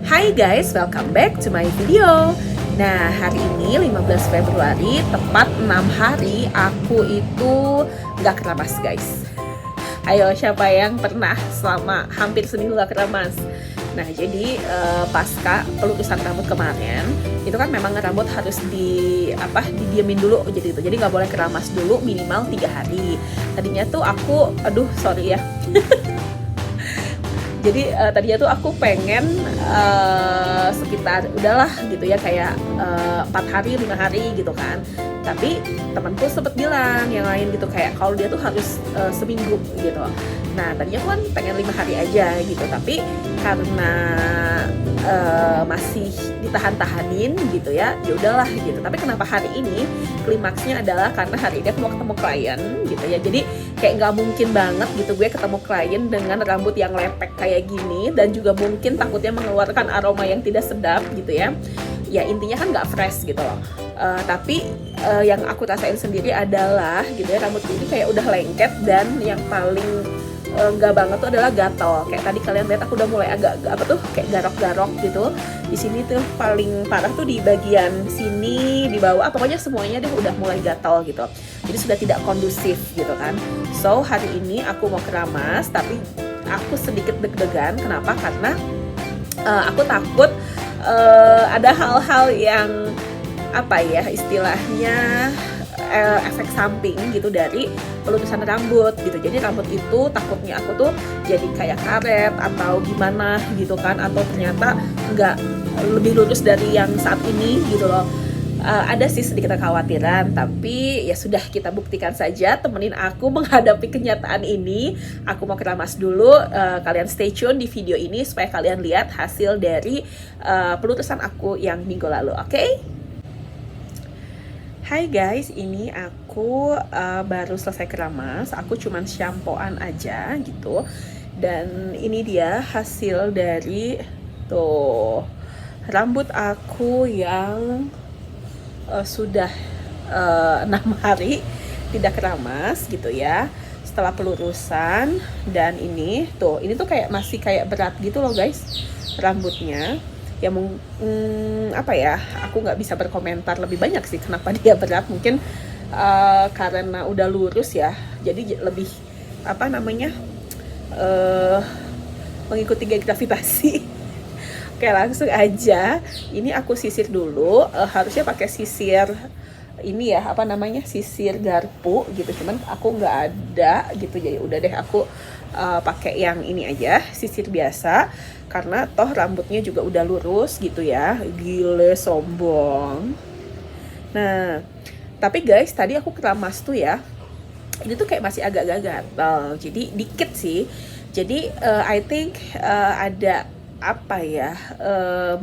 Hai guys, welcome back to my video. Nah, hari ini 15 Februari, tepat 6 hari aku itu gak keramas guys. Ayo, siapa yang pernah selama hampir seminggu gak keramas? Nah, jadi pasca pelurusan rambut kemarin, itu kan memang rambut harus didiemin dulu jadi itu. Jadi nggak boleh keramas dulu minimal 3 hari. Tadinya tuh aku, sorry ya. Jadi tadinya tuh aku pengen sekitar udahlah gitu ya, kayak 4 hari 5 hari gitu kan. Tapi temanku sempet bilang yang lain gitu, kayak kalau dia tuh harus seminggu gitu. Nah tadinya aku kan pengen 5 hari aja gitu, tapi karena masih ditahan-tahanin gitu ya udahlah gitu. Tapi kenapa hari ini klimaksnya adalah karena hari ini aku mau ketemu klien gitu ya. Jadi kayak nggak mungkin banget gitu gue ketemu klien dengan rambut yang lepek kayak gini, dan juga mungkin takutnya mengeluarkan aroma yang tidak sedap gitu ya. Ya intinya kan nggak fresh gitu loh. Tapi yang aku rasain sendiri adalah gitu ya, rambut ini kayak udah lengket, dan yang paling nggak banget tuh adalah gatal. Kayak tadi kalian lihat aku udah mulai agak kayak garok-garok gitu. Di sini tuh paling parah tuh di bagian sini, di bawah, pokoknya semuanya deh udah mulai gatal gitu. Jadi sudah tidak kondusif gitu kan. So hari ini aku mau keramas, tapi aku sedikit deg-degan. Kenapa? Karena aku takut ada hal-hal yang istilahnya efek samping gitu dari pelurusan rambut gitu. Jadi rambut itu takutnya aku tuh jadi kayak karet atau gimana gitu kan, atau ternyata nggak lebih lurus dari yang saat ini gitu loh. Ada sih sedikit kekhawatiran, tapi ya sudah, kita buktikan saja. Temenin aku menghadapi kenyataan ini. Aku mau keramas dulu. Kalian stay tune di video ini supaya kalian lihat hasil dari pelurusan aku yang minggu lalu, oke? Hai guys, ini aku baru selesai keramas. Aku cuman shampooan aja gitu. Dan ini dia hasil dari tuh rambut aku yang sudah 6 hari tidak keramas gitu ya, setelah pelurusan. Dan ini tuh masih kayak berat gitu loh guys rambutnya. Ya aku nggak bisa berkomentar lebih banyak sih kenapa dia berat. Mungkin karena udah lurus ya, jadi lebih mengikuti gaya gravitasi. Oke, langsung aja. Ini aku sisir dulu. Harusnya pakai sisir ini ya, sisir garpu gitu. Cuman aku nggak ada gitu, jadi udah deh aku pakai yang ini aja, sisir biasa. Karena toh rambutnya juga udah lurus gitu ya. Gile, sombong. Nah, tapi guys, tadi aku keramas tuh ya, ini tuh kayak masih agak gatal. Jadi dikit sih. Jadi I think ada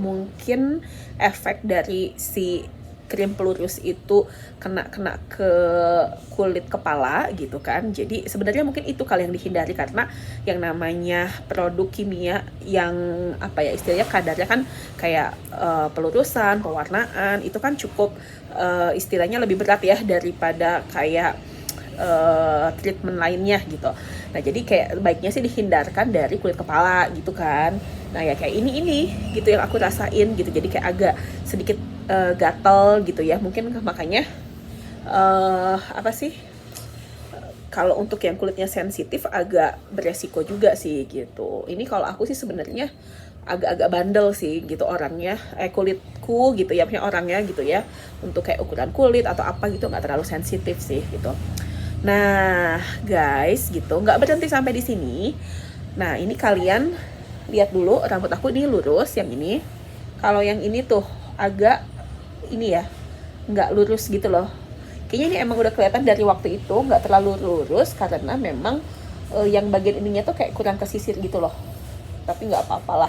mungkin efek dari si krim pelurus itu kena ke kulit kepala gitu kan. Jadi sebenarnya mungkin itu kali yang dihindari, karena yang namanya produk kimia yang istilahnya kadarnya kan kayak pelurusan, pewarnaan itu kan cukup istilahnya lebih berat ya daripada kayak treatment lainnya gitu. Nah jadi kayak baiknya sih dihindarkan dari kulit kepala gitu kan. Nah ya kayak ini gitu yang aku rasain gitu. Jadi kayak agak sedikit gatal gitu ya. Mungkin makanya kalau untuk yang kulitnya sensitif agak beresiko juga sih gitu. Ini kalau aku sih sebenarnya agak-agak bandel sih gitu orangnya, kulitku gitu ya, punya orangnya gitu ya. Untuk kayak ukuran kulit atau apa gitu nggak terlalu sensitif sih gitu. Nah guys gitu, nggak berhenti sampai di sini. Nah ini kalian lihat dulu, rambut aku ini lurus yang ini. Kalau yang ini tuh agak ini ya, nggak lurus gitu loh. Kayaknya ini emang udah kelihatan dari waktu itu nggak terlalu lurus, karena memang yang bagian ininya tuh kayak kurang kesisir gitu loh. Tapi nggak apa-apalah.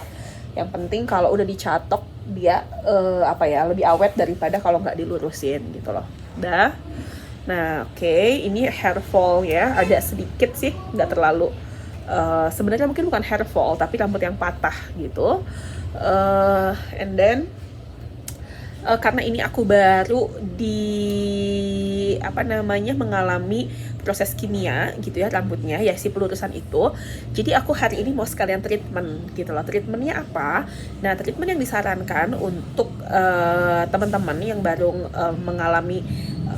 Yang penting kalau udah dicatok dia lebih awet daripada kalau nggak dilurusin gitu loh. Dah. Nah oke, ini hair fall ya, ada sedikit sih, nggak terlalu. Sebenarnya mungkin bukan hair fall, tapi rambut yang patah gitu. And then karena ini aku baru mengalami proses kimia gitu ya rambutnya ya, si pelurusan itu. Jadi aku hari ini mau sekalian treatment gitu loh. Treatmentnya apa? Nah, treatment yang disarankan untuk teman-teman yang baru mengalami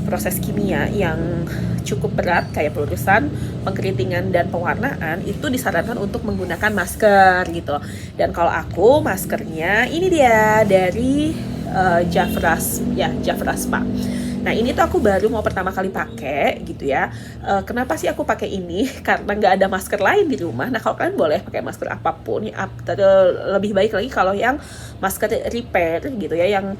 proses kimia yang cukup berat kayak pelurusan, pengkeritingan, dan pewarnaan, itu disarankan untuk menggunakan masker gitu. Dan kalau aku maskernya ini dia dari Javras ya, Javras Spa. Nah, ini tuh aku baru mau pertama kali pakai gitu ya. Kenapa sih aku pakai ini? Karena nggak ada masker lain di rumah. Nah, kalau kalian boleh pakai masker apapun ya, lebih baik lagi kalau yang masker repair gitu ya, yang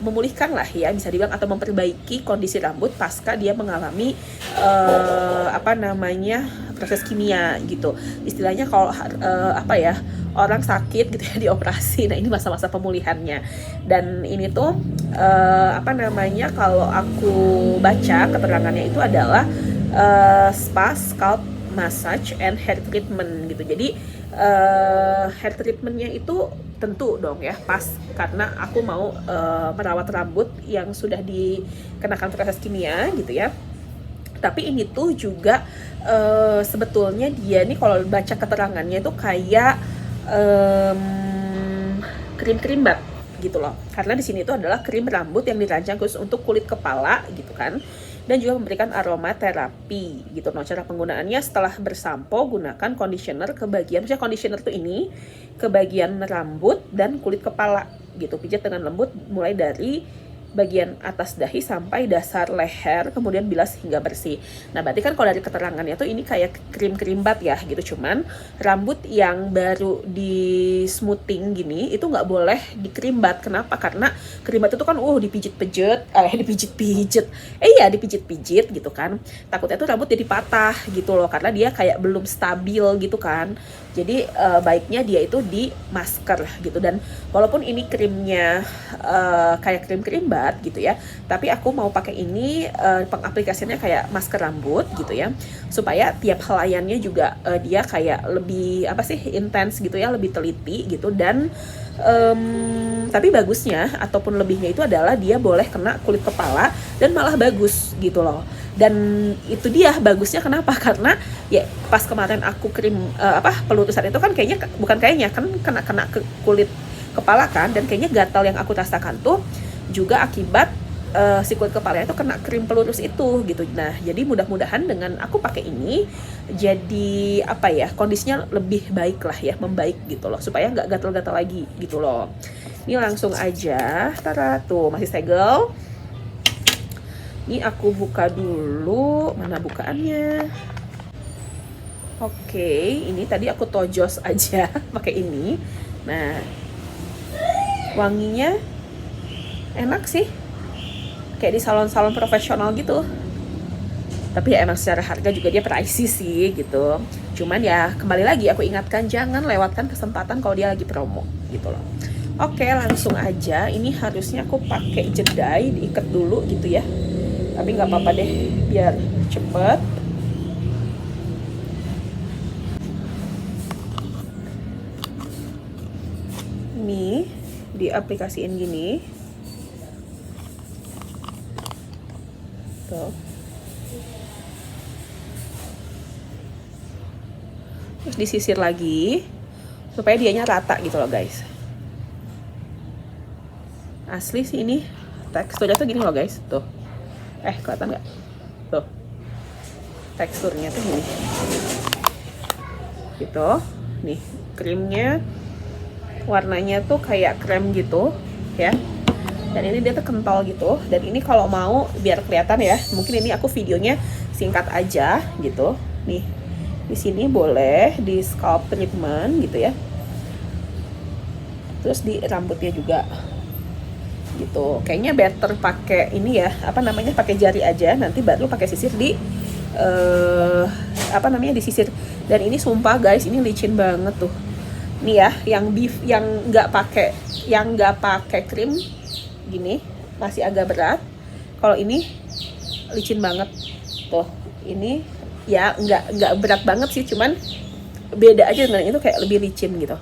memulihkan lah ya, bisa dibilang, atau memperbaiki kondisi rambut pasca dia mengalami proses kimia gitu. Istilahnya kalau orang sakit gitu ya, dioperasi. Nah, ini masa-masa pemulihannya. Dan ini tuh kalau aku baca keterangannya itu adalah spa, scalp massage, and hair treatment gitu. Jadi hair treatmentnya itu tentu dong ya pas, karena aku mau merawat rambut yang sudah dikenakan proses kimia gitu ya. Tapi ini tuh juga sebetulnya dia nih kalau baca keterangannya itu kayak krim bat gitu loh. Karena di sini itu adalah krim rambut yang dirancang khusus untuk kulit kepala gitu kan. Dan juga memberikan aroma terapi gitu. Nah, cara penggunaannya setelah bersampo gunakan conditioner ke bagian, maksudnya conditioner tuh ini ke bagian rambut dan kulit kepala gitu. Pijat dengan lembut mulai dari bagian atas dahi sampai dasar leher, kemudian bilas hingga bersih. Nah, berarti kan kalau dari keterangannya tuh ini kayak krim bat ya gitu. Cuman rambut yang baru di smoothing gini itu nggak boleh dikrimbat. Kenapa? Karena krimbat itu kan dipijit-pijit gitu kan. Takutnya tuh rambut jadi patah gitu loh, karena dia kayak belum stabil gitu kan. Jadi baiknya dia itu di masker gitu. Dan walaupun ini krimnya kayak krim bat gitu ya, tapi aku mau pakai ini pengaplikasiannya kayak masker rambut gitu ya, supaya tiap helayannya juga dia kayak lebih intens gitu ya, lebih teliti gitu. Dan tapi bagusnya ataupun lebihnya itu adalah dia boleh kena kulit kepala dan malah bagus gitu loh. Dan itu dia bagusnya kenapa? Karena ya pas kemarin aku pelurusan itu kan kena ke kulit kepala kan, dan kayaknya gatal yang aku rasakan tuh juga akibat si kulit kepala itu kena krim pelurus itu gitu. Nah, jadi mudah-mudahan dengan aku pakai ini jadi kondisinya lebih baik lah ya, membaik gitu loh, supaya nggak gatal-gatal lagi gitu loh. Ini langsung aja, tuh masih segel. Ini aku buka dulu, mana bukaannya? Oke, ini tadi aku tojos aja pakai ini. Nah, wanginya enak sih, kayak di salon-salon profesional gitu. Tapi ya emang secara harga juga dia pricey sih gitu. Cuman ya kembali lagi aku ingatkan, jangan lewatkan kesempatan kalau dia lagi promo gitu loh. Oke, langsung aja. Ini harusnya aku pakai jedai, diikat dulu gitu ya, tapi nggak apa-apa deh biar cepet. Ini diaplikasiin gini tuh, terus disisir lagi supaya dianya rata gitu loh guys. Asli sih ini teksturnya tuh gini loh guys, tuh kelihatan nggak tuh teksturnya tuh gini gitu nih. Krimnya warnanya tuh kayak krem gitu ya, dan ini dia tuh kental gitu. Dan ini kalau mau biar kelihatan ya, mungkin ini aku videonya singkat aja gitu. Nih di sini boleh di scalp treatment gitu ya, terus di rambutnya juga gitu. Kayaknya better pakai ini ya, pakai jari aja, nanti baru pakai sisir di disisir. Dan ini sumpah guys, ini licin banget tuh. Nih ya, yang nggak pakai krim gini masih agak berat. Kalau ini licin banget tuh. Ini ya nggak berat banget sih, cuman beda aja dengan itu, kayak lebih licin gitu.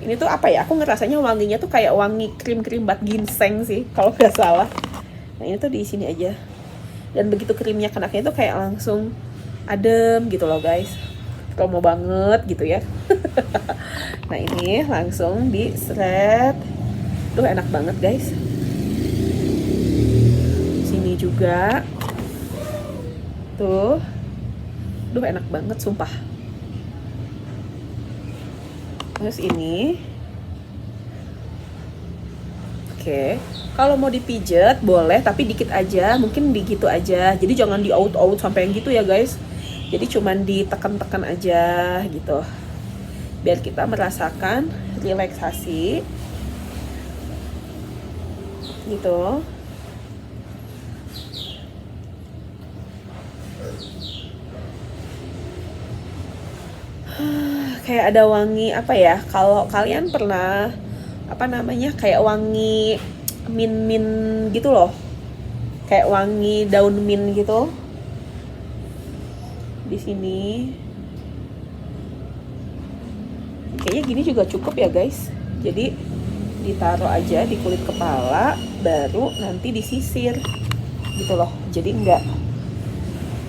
Ini tuh aku ngerasanya wanginya tuh kayak wangi krim bat ginseng sih kalau nggak salah. Nah, ini tuh di sini aja. dan begitu krimnya kenaknya itu kayak langsung adem gitu loh guys. Promo banget gitu ya. Nah ini langsung di seret. Duh enak banget guys. Sini juga. Tuh. Duh enak banget sumpah. Terus ini. Oke. Kalau mau dipijet boleh tapi dikit aja, mungkin digitu aja. Jadi jangan di out sampai yang gitu ya guys. Jadi cuman ditekan-tekan aja gitu. Biar kita merasakan relaksasi. Gitu. Kayak ada wangi apa ya? Kalau kalian pernah apa namanya? Kayak wangi mint gitu loh. Kayak wangi daun mint gitu. Di sini. Kayaknya gini juga cukup ya, guys. Jadi ditaruh aja di kulit kepala, baru nanti disisir. Gitu loh. Jadi enggak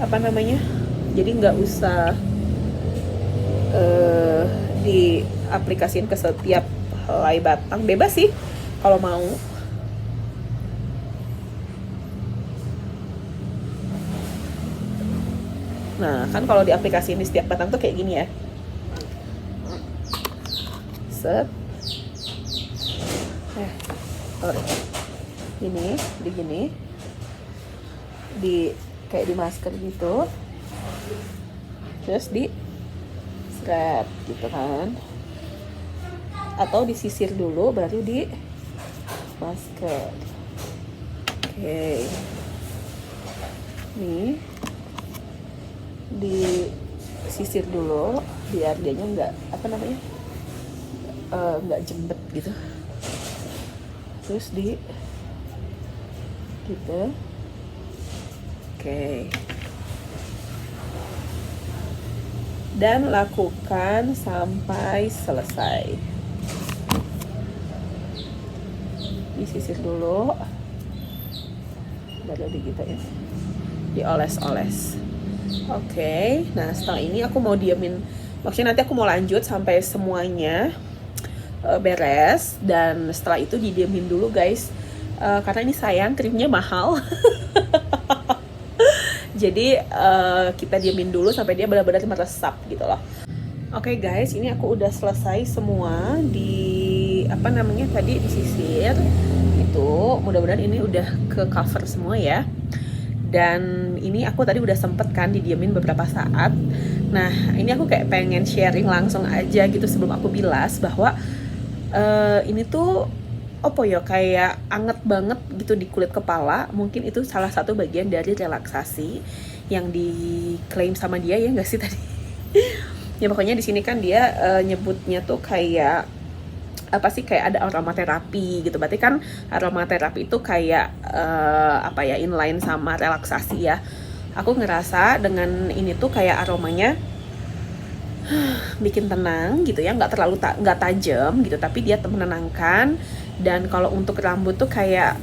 apa namanya? Jadi enggak usah diaplikasiin ke setiap helai batang, bebas sih kalau mau. Nah kan kalau diaplikasiin di setiap batang tuh kayak gini ya, set ini begini di kayak di masker gitu, terus di seret gitu kan, atau disisir dulu baru di masker. Oke, nih disisir dulu biar dianya nggak apa namanya nggak jembet gitu, terus di gitu. Oke. Dan lakukan sampai selesai. Disisir dulu, baru digituin, dioles-oles. Oke, nah setelah ini aku mau diemin, maksudnya nanti aku mau lanjut sampai semuanya beres, dan setelah itu didiemin dulu guys, karena ini sayang krimnya mahal. Jadi kita diemin dulu sampai dia benar-benar meresap gitu loh. Oke guys, ini aku udah selesai semua di apa namanya tadi disisir itu. Mudah-mudahan ini udah ke cover semua ya. Dan ini aku tadi udah sempet kan didiemin beberapa saat. Nah ini aku kayak pengen sharing langsung aja gitu sebelum aku bilas bahwa ini tuh apa ya, kayak anget banget gitu di kulit kepala. Mungkin itu salah satu bagian dari relaksasi yang diklaim sama dia ya nggak sih tadi? Ya pokoknya di sini kan dia nyebutnya tuh kayak apa sih, kayak ada aromaterapi gitu. Berarti kan aromaterapi itu kayak apa ya, inline sama relaksasi ya. Aku ngerasa dengan ini tuh kayak aromanya bikin tenang gitu ya, nggak terlalu nggak tajam gitu, tapi dia menenangkan. Dan kalau untuk rambut tuh kayak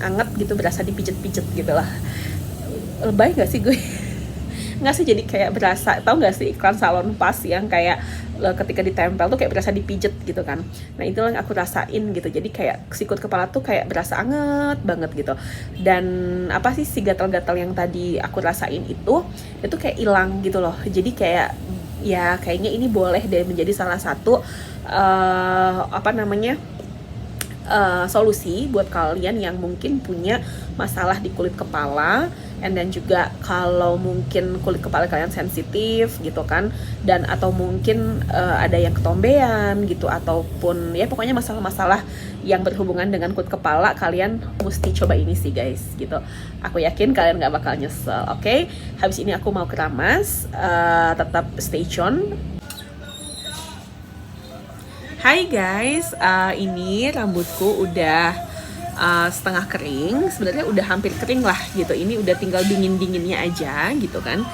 anget gitu, berasa dipijet-pijet gitu lah. Lebay gak sih gue? Nggak sih, jadi kayak berasa, tau gak sih iklan salon pas yang kayak ketika ditempel tuh kayak berasa dipijet gitu kan. Nah itulah yang aku rasain gitu, jadi kayak sikut kepala tuh kayak berasa anget banget gitu. Dan apa sih, si gatal-gatal yang tadi aku rasain itu kayak hilang gitu loh. Jadi kayak ya kayaknya ini boleh deh menjadi salah satu apa namanya solusi buat kalian yang mungkin punya masalah di kulit kepala. And then juga kalau mungkin kulit kepala kalian sensitif gitu kan, dan atau mungkin ada yang ketombean gitu, ataupun ya pokoknya masalah-masalah yang berhubungan dengan kulit kepala, kalian mesti coba ini sih guys gitu. Aku yakin kalian gak bakal nyesel. Oke, habis ini aku mau keramas, tetap stay tune. Hai guys, ini rambutku udah setengah kering, sebenarnya udah hampir kering lah gitu. Ini udah tinggal dingin-dinginnya aja gitu kan.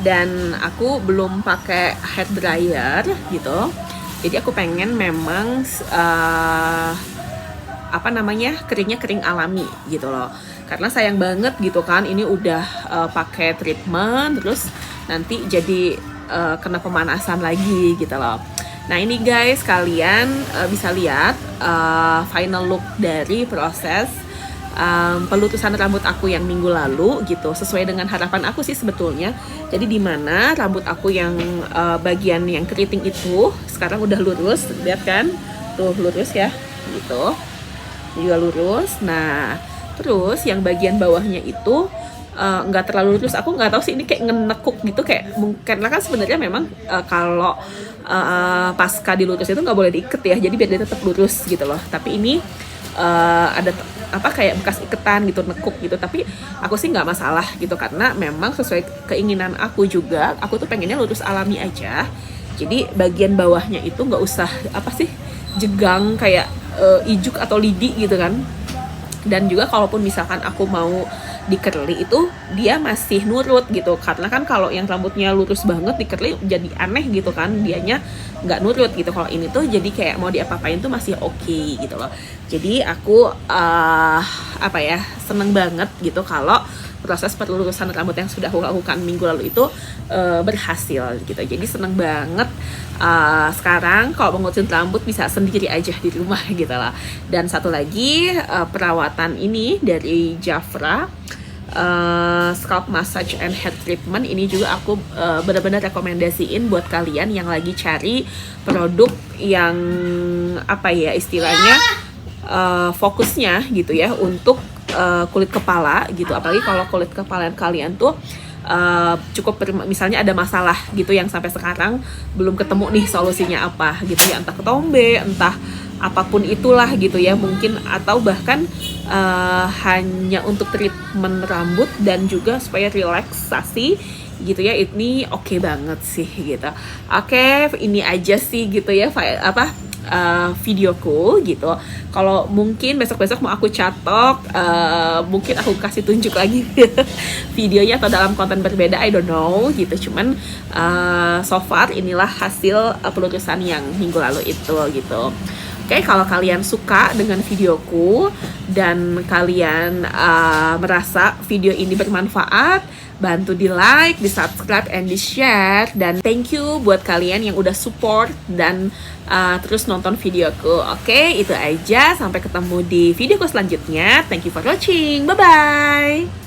Dan aku belum pakai hair dryer gitu. Jadi aku pengen memang apa namanya, keringnya kering alami gitu loh. Karena sayang banget gitu kan, ini udah pakai treatment terus nanti jadi kena pemanasan lagi gitu loh. Nah ini guys, kalian bisa lihat final look dari proses pelutusan rambut aku yang minggu lalu gitu, sesuai dengan harapan aku sih sebetulnya. Jadi dimana rambut aku yang bagian yang keriting itu sekarang udah lurus, lihat kan, tuh lurus ya gitu, juga lurus. Nah terus yang bagian bawahnya itu nggak terlalu lurus. Aku nggak tahu sih ini kayak ngenekuk gitu, kayak mungkin lah kan sebenarnya memang kalau pasca dilurus itu nggak boleh diikat ya, jadi biar dia tetap lurus gitu loh. Tapi ini ada apa kayak bekas iketan gitu, nekuk gitu. Tapi aku sih nggak masalah gitu, karena memang sesuai keinginan aku juga. Aku tuh pengennya lurus alami aja. Jadi bagian bawahnya itu nggak usah apa sih jegang kayak ijuk atau lidi gitu kan. Dan juga kalaupun misalkan aku mau di curly itu dia masih nurut gitu, karena kan kalau yang rambutnya lurus banget di curly jadi aneh gitu kan, dianya nggak nurut gitu. Kalau ini tuh jadi kayak mau diapa-apain tuh masih oke gitu loh. Jadi aku apa ya, seneng banget gitu kalau proses pelurusan rambut yang sudah aku lakukan minggu lalu itu berhasil gitu. Jadi seneng banget sekarang kalau mengurusin rambut bisa sendiri aja di rumah gitu lah. Dan satu lagi perawatan ini dari Jafra, scalp massage and hair treatment, ini juga aku benar-benar rekomendasiin buat kalian yang lagi cari produk yang apa ya istilahnya fokusnya gitu ya untuk kulit kepala gitu. Apalagi kalau kulit kepala kalian tuh cukup misalnya ada masalah gitu yang sampai sekarang belum ketemu nih solusinya apa gitu ya, entah ketombe, entah apapun itulah gitu ya mungkin, atau bahkan hanya untuk treatment rambut dan juga supaya relaksasi gitu ya, ini oke banget sih gitu. Oke, ini aja sih gitu ya videoku gitu. Kalau mungkin besok-besok mau aku catok, mungkin aku kasih tunjuk lagi videonya atau dalam konten berbeda, I don't know gitu. Cuman so far inilah hasil pelurusan yang minggu lalu itu gitu. Oke, kalau kalian suka dengan videoku dan kalian merasa video ini bermanfaat, bantu di like, di subscribe, and di share. Dan thank you buat kalian yang udah support dan terus nonton videoku. Oke, itu aja. Sampai ketemu di videoku selanjutnya. Thank you for watching. Bye-bye.